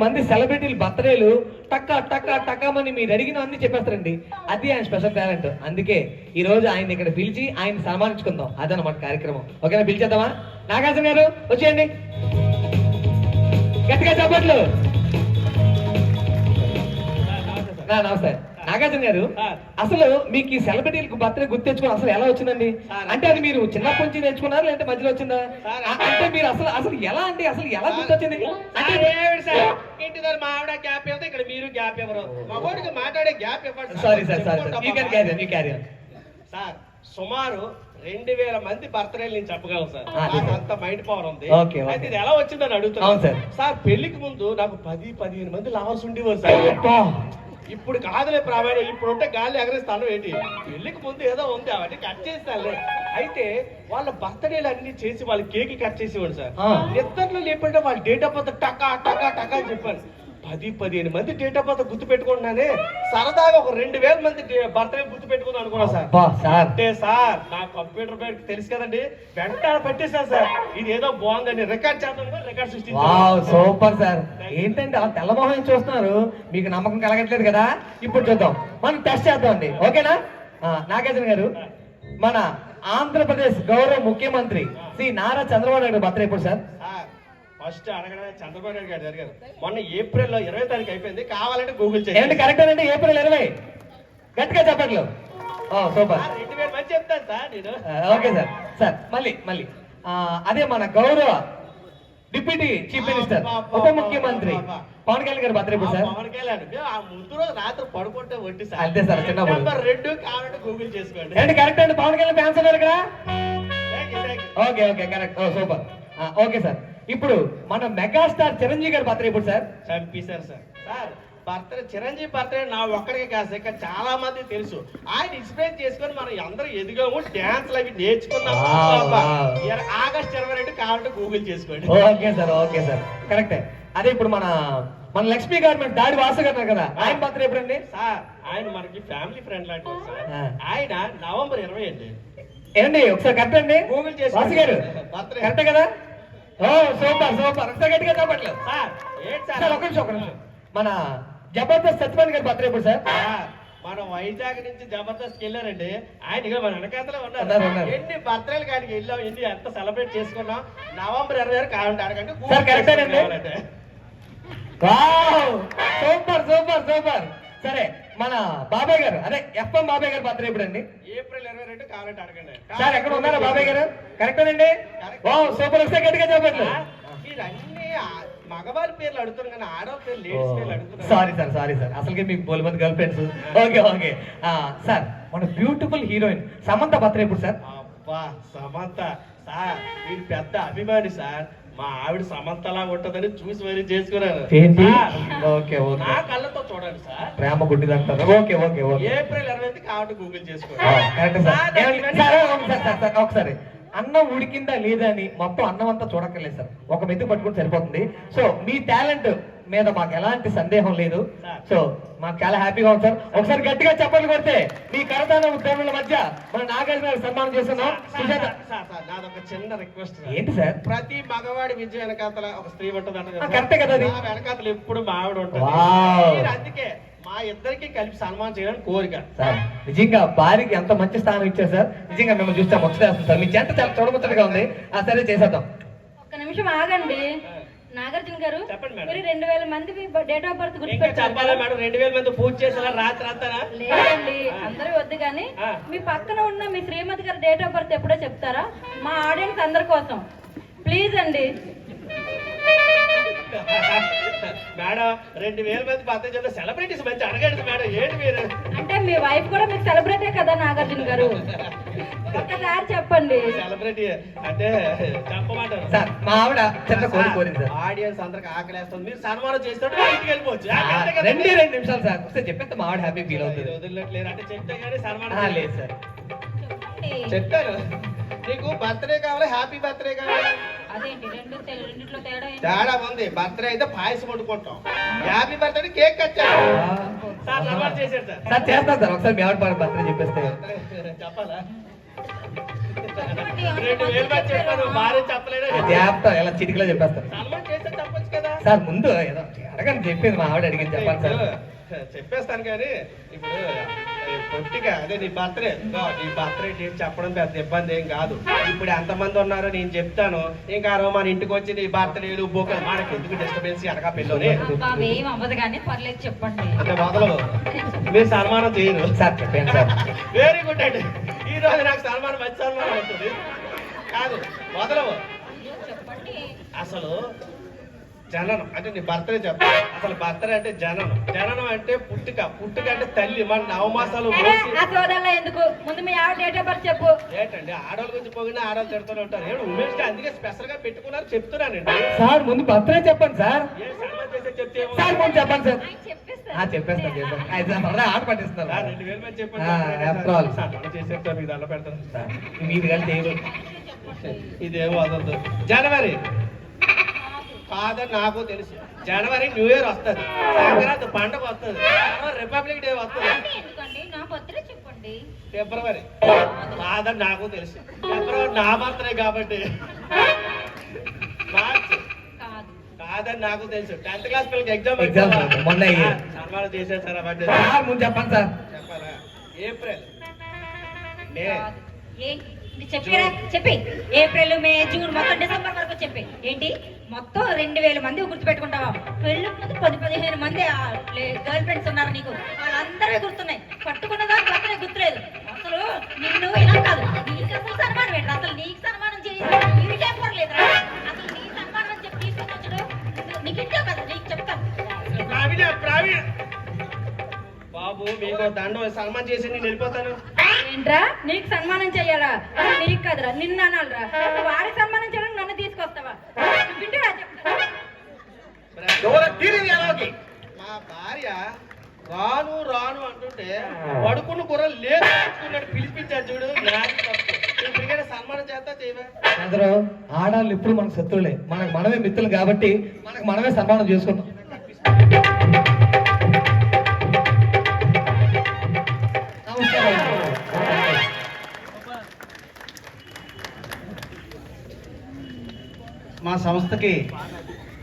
మంది సెలబ్రిటీలు బర్త్డేలు టక్క టక్క టక్కమని మీరు అడిగిన అన్ని చెప్పేస్తారండి. అది ఆయన స్పెషల్ టాలెంట్. అందుకే ఈ రోజు ఆయన ఇక్కడ పిలిచి ఆయన సన్మానించుకుందాం. అదనమాట కార్యక్రమం. ఓకేనా, పిలిచేద్దామా? నాగార్జున గారు వచ్చేయండి, గట్టిగా చెప్పట్లు. నమస్తే నాగార్జున గారు. అసలు మీకు ఈ సెలబ్రిటీలకు బర్త్డే గుర్తు తెచ్చుకుని అసలు ఎలా వచ్చిందండి? అంటే అది మీరు చిన్నప్పటి నుంచి నేర్చుకున్నారా లేదంటే మధ్యలో వచ్చిందా? అంటే మీరు అసలు అసలు ఎలా అంటే అసలు ఎలా గుర్తొచ్చింది? ఇంటి దగ్గర మా ఆవిడ గ్యాప్ ఇవ్వదు, ఇక్కడ మీరు గ్యాప్ ఇవ్వరు. మగోడికి మాట్లాడే గ్యాప్ ఇవ్వండి. సారీ సార్, సార్ సుమారు 2000 మంది బర్త్డేలు నేను చెప్పగలను సార్. అంత మైండ్ పవర్ ఉంది. అయితే ఇది ఎలా వచ్చిందని అడుగుతున్నాను సార్. పెళ్లికి ముందు నాకు 10-15 మంది లవర్స్ ఉండేవారు సార్. ఇప్పుడు కాదులే ప్రామాణ్యం, ఇప్పుడు ఉంటే గాలి ఎగరేస్తాను ఏంటి. పెళ్లికి ముందు ఏదో ఉంది, అవన్నీ కట్ చేస్తాను. అయితే వాళ్ళ బర్త్డేలు అన్ని చేసి వాళ్ళ కేక్ కట్ చేసేవాడు సార్. నిద్రలో లేకుంటే వాళ్ళ డేట్ ఆఫ్ బర్త్ టకా టకా టకా అని చెప్పాను. 10-15 మంది డేట్ ఆఫ్ బర్త్ గుర్తు పెట్టుకుంటున్నానే. సరదాగా ఒక 2000 మంది బర్త్డే గుర్తు పెట్టుకుందాం అనుకున్నా సార్. అంటే సార్ నా కంప్యూటర్ పేరు తెలుసు కదండి, వెంటనే పెట్టేశాను సార్. ఇది ఏదో బాగుందని రికార్డ్ చేద్దాం, రికార్డ్ సృష్టించాను. Super sir. ఏంటంటే ఆ తెల్లమోహం చూస్తున్నారు, మీకు నమ్మకం కలగట్లేదు కదా? ఇప్పుడు చూద్దాం, మనం టెస్ట్ చేద్దాం అండి. ఓకేనా? నాగార్జున గారు, మన ఆంధ్రప్రదేశ్ గౌరవ ముఖ్యమంత్రి శ్రీ నారా చంద్రబాబు నాయుడు బర్త్డే ఎప్పుడు సార్? ఫస్ట్ అడగడమే చంద్రబాబు నాయుడు గారు జరిగారు. మొన్న ఏప్రిల్లో 20వ తారీఖు అయిపోయింది. కావాలంటే గూగుల్ చేయండి. కరెక్ట్ అండి, ఏప్రిల్ 20. గట్టిగా చెప్పట్లు. సూపర్. 2000 మంది చెప్తాను సార్ నేను. Okay sir. సార్ మళ్ళీ అదే మన గౌరవ డిప్యూటీ చీఫ్ మినిస్టర్ ఉప ముఖ్యమంత్రి పవన్ కళ్యాణ్ గారు బర్త్డే ఎప్పుడు సార్? పవన్ కళ్యాణ్ ఆ ముందు రోజు రాత్రి పడుకుంటే వడ్డీ సార్. అంతే సార్, చిన్నప్పుడు. నెంబర్ 2 కావాలంటే గూగుల్ చేసుకోండి. కరెక్ట్ అండి, పవన్ కళ్యాణ్ ఫ్యాన్స్ ఉన్నారు ఇక్కడ. Okay correct. Super. Okay sir. ఇప్పుడు మన మెగాస్టార్ చిరంజీవి గారి బర్త్డే ఎప్పుడు సార్? చంపేశారు sir. Sir birthday, Chiranjeevi birthday నా ఒక్కడికే కాదు, ఇక్కడ చాలా మంది తెలుసు. ఆయన ఇన్స్పైర్ చేసుకొని మనం అందరూ ఎదిగాము, డాన్స్లు అవి నేర్చుకున్నాము. ఆగస్ట్ 22 కావాలంటే గూగుల్ చేసుకోండి. ఓకే సార్ కరెక్టే. అదే ఇప్పుడు మన లక్ష్మీ గారు దాడి వాసు గారు కదా, ఆయన బర్త్డే ఎప్పుడండి? సార్ ఆయన మనకి ఫ్యామిలీ ఫ్రెండ్ లాంటి సార్. ఆయన నవంబర్ 20 అండి. ఏండి ఒకసారి కరెక్ట్ అండి, గూగుల్ చేసి వాసు గారు కరెక్టే కదా? సూపర్. గట్టిగా చెప్పట్లేదు సార్. ఒక నిమిషం. మన జబర్దస్త్ సత్యనారాయణ గారి బర్త్డే ఎప్పుడు సార్? మన వైజాగ్ నుంచి జబర్దస్త్ వెళ్ళారండి. ఆయన మన వెనకాతలో ఉన్నారు. ఎన్ని బర్త్డేలు కానీ వెళ్ళాం, ఎన్ని ఎంత సెలబ్రేట్ చేసుకున్నాం. నవంబర్ 20 కావాలంటే అడగండి. సూపర్. సరే, మన బాబాయ్ గారు, అదే ఎఫ్ఎం బాబాయ్ గారు బర్త్డే ఎప్పుడు అండి? ఏప్రిల్ 22 కావాలంటే అడగండి సార్. ఎక్కడ ఉన్నారా బాబాయ్ గారు? కరెక్టేనండి. సూపర్. వస్తే గట్టిగా చెప్పండి. మీరు అన్ని మగవారి పేర్లు అడుగుతారు కానీ ఆడవాళ్ళ పేర్లు, లేడీస్ పేర్లు అడుగుతున్నారు. Sorry sir. అసలుకే మీకు బోల్మంది గర్ల్ ఫ్రెండ్స్. ఓకే సార్, మన బ్యూటిఫుల్ హీరోయిన్ సమంత బర్త్డే ఎప్పుడు సార్? అబ్బా సమంత సార్, మీరు పెద్ద అభిమాని సార్. మా ఆవిడ సమంతలా ఉంటదని చూసి మరీ చేసుకున్నాను. నా కళ్ళతో చూడండి సార్. ప్రేమ గుడ్డిది అంటారు. ఓకే ఏప్రిల్ 20 కాబట్టి గూగుల్ చేసుకోండి. ఒకసారి అన్నం ఉడికిందా లేదా అని మొత్తం అన్నం అంతా చూడక్కర్లేదు సార్, ఒక మెతుకు పట్టుకుంటే సరిపోతుంది. సో మీ టాలెంట్ మీద మాకు ఎలాంటి సందేహం లేదు. సో మాకు చాలా హ్యాపీగా ఉంది సార్. ఒకసారి గట్టిగా చెప్పలు కొడితే మీ కరతాన ఉద్యోగుల మధ్య మన నాగార్జున గారు సన్మానం చేస్తున్నాం. నాదొక చిన్న రిక్వెస్ట్. ఏంటి సార్? ప్రతి మగవాడి విద్య వెనకాతల ఒక స్త్రీ ఉంటుంది. కరెక్టే కదా? వెనకాతలు ఎప్పుడు మా ఆవిడ ఉంటుంది. అందుకే మా ఇద్దరికి కలిపి సన్మానం చేయడానికి కోరిక సార్. నిజంగా భార్యకి ఎంత మంచి స్థానం ఇచ్చారు సార్. నిజంగా మిమ్మల్ని చూస్తే ముచ్చటేస్తుంది సార్. మీ చెంత చాలా చూడముచ్చటగా ఉంది. సరే చేసేద్దాం. ఒక్క నిమిషం ఆగండి నాగార్జున గారు. మీరు 2000 మంది డేట్ ఆఫ్ బర్త్ చెప్పాలా మేడం? 2000 మంది పూజ చేసారా రాత్రి అంతారా? లేదండి, అందరూ వద్దు కానీ మీ పక్కన ఉన్న మీ శ్రీమతి గారి డేట్ ఆఫ్ బర్త్ ఎప్పుడో చెప్తారా? మా ఆడియన్స్ అందరి కోసం ప్లీజ్ అండి. మేడం 2000 మంది బర్త్డే చేస్తే సెలబ్రిటీస్ మంచి అడగండి మేడం. ఏంటి మీరు అంటే మీ వైఫ్ కూడా మీకు సెలబ్రిటీ కదా నాగార్జున గారు? ఒక్కసారి చెప్పండి. సెలబ్రిటీ అంటే చెప్పమంటారు సార్. మా ఆవిడ చిన్న కోరింది సార్. ఆడియన్స్ అందరికి ఆకలేస్తుంది, మీరు సన్మానం చేస్తాడు ఇంటికి వెళ్ళిపోవచ్చు. 2 నిమిషాలు సార్. వస్తే చెప్పేస్తే మా ఆవిడ హ్యాపీ ఫీల్ అవుతుంది. వదిలేట్లేరు అంటే చెప్తే కానీ సన్మానం లేదు సార్. చెప్తారు. నీకు బర్త్డే కావాలి, హ్యాపీ బర్త్డే కావాలి. తేడా ఉంది. బర్త్డే అయితే పాయసం వండుకుంటాం, హ్యాపీ బర్త్డే కేక్ కట్ చేశారు సార్. చేస్తాను సార్. ఒకసారి మీ ఆవిడ బర్త్డే చెప్పేస్తే చెప్పాలా? 2000 చెప్పాను, భార్య చెప్పలేదు. ఎలా చిటికలో చెప్పేస్తారు. సన్మానం చేస్తే చెప్పచ్చు. చెప్పొచ్చు కదా సార్ ముందు ఏదో అడగని చెప్పింది మా ఆవిడ అడిగింది చెప్పండి సార్. చెప్పేస్తాను కానీ ఇప్పుడు పొట్టిగా అదే నీ బర్త్డే డేట్ చెప్పడం పెద్ద ఇబ్బంది ఏం కాదు. ఇప్పుడు ఎంతమంది ఉన్నారో నేను చెప్తాను. ఇంకా మన ఇంటికి వచ్చి నీ బర్త్డేలు బోకలు మనకి ఎందుకు డిస్టర్బెన్స్ అనగా పిల్లని ఏం అవ్వదు కానీ పర్లేదు చెప్పండి. అంటే మొదలు మీరు సన్మానం చేయరు సార్ చెప్పండి సార్. వెరీ గుడ్ అండి. ఈ రోజు నాకు సన్మానం మంచి సన్మానం అవుతుంది కాదు మొదలు చెప్పండి. అసలు జననం అంటే నీ బర్త్డే చెప్ప అసలు బర్త్డే అంటే జననం అంటే పుట్టుక అంటే తల్లి మన నవమాసాలు ఎందుకు ముందు మీ ఆవిడ డేట్ ఆఫ్ బర్త్ చెప్పు. ఏంటండి ఆడవాళ్ళ గురించి పోగినా ఆడవాళ్ళు తిడుతూనే ఉంటారు. ఏడు ఉమెన్స్ డే అందుకే స్పెషల్ గా పెట్టుకున్నారు చెప్తున్నానండి. సార్ ముందు బర్త్డే చెప్పండి సార్. ఏ సన్మానం చేసే చెప్తే సార్ ముందు చెప్పండి సార్. చెప్పేస్తా చెప్పేస్తాను ఆట పట్టిస్తారు. 2000 మంది చెప్పండి సన్మానం చేసేస్తారు. మీకు దండ పెడతాను మీది కలిసి ఏదో ఇదేమో అదొద్దు. జనవరి కాదని నాకు తెలుసు. జనవరి న్యూ ఇయర్ వస్తుంది, సంక్రాంతి పండుగ వస్తుంది, రిపబ్లిక్ డే వస్తుంది. ఎందుకండి నా బర్త్డే చెప్పండి. ఫిబ్రవరి కాదని నాకు తెలుసు. ఫిబ్రవరి నా బర్త్డే కాబట్టి. మార్చ్ కాదని నాకు తెలుసు. 10th క్లాస్ పిల్లలకి ఎగ్జామ్ మొన్న సన్మానం చేసేసారా? ముందు చెప్పండి సార్. చెప్పాలా? ఏప్రిల్ మే చెప్పి ఏప్రిల్ మే జూన్ మొత్తం డిసెంబర్ వరకు చెప్పి ఏంటి మొత్తం 2000 మంది గుర్తుపెట్టుకుంటావా? పెళ్ళి ముందు 10-15 మంది గర్ల్ ఫ్రెండ్స్ ఉన్నారు నీకు, వాళ్ళందరూ గుర్తున్నాయి. పట్టుకున్నదా పక్కనే గుర్తులేదు. అసలు నిన్ను ఇలా కాదు, నీకు అసలు సన్మానం ఏంటి? అసలు నీకు సన్మానం చేయాలి నీకేం పర్లేదు. అసలు నీ సన్మానం అని చెప్పి తీసుకొచ్చుడు నీకు ఇంట్లో కదా, నీకు చెప్తాను. బాబు మీకు దండం సన్మానం చేసి నేను వెళ్ళిపోతాను. ఏంట్రా నీకు సన్మానం చెయ్యాలా? నీకు కదరా నిన్ను అనాలరా? వారికి సన్మానం చేయడానికి నన్ను తీసుకొస్తావా? మా భార్య రాను రాను అంటుంటే పడుకున్న కూర లేకున్నాడు పిలిపించాడు చూడు. ఇప్పుడు సన్మానం చేస్తా చేయవా? అందరూ ఆడాళ్ళు ఇప్పుడు మనకు శత్రువులే, మనకు మనమే మిత్రులు కాబట్టి మనకు మనమే సన్మానం చేసుకుంటాం. మా సంస్థకి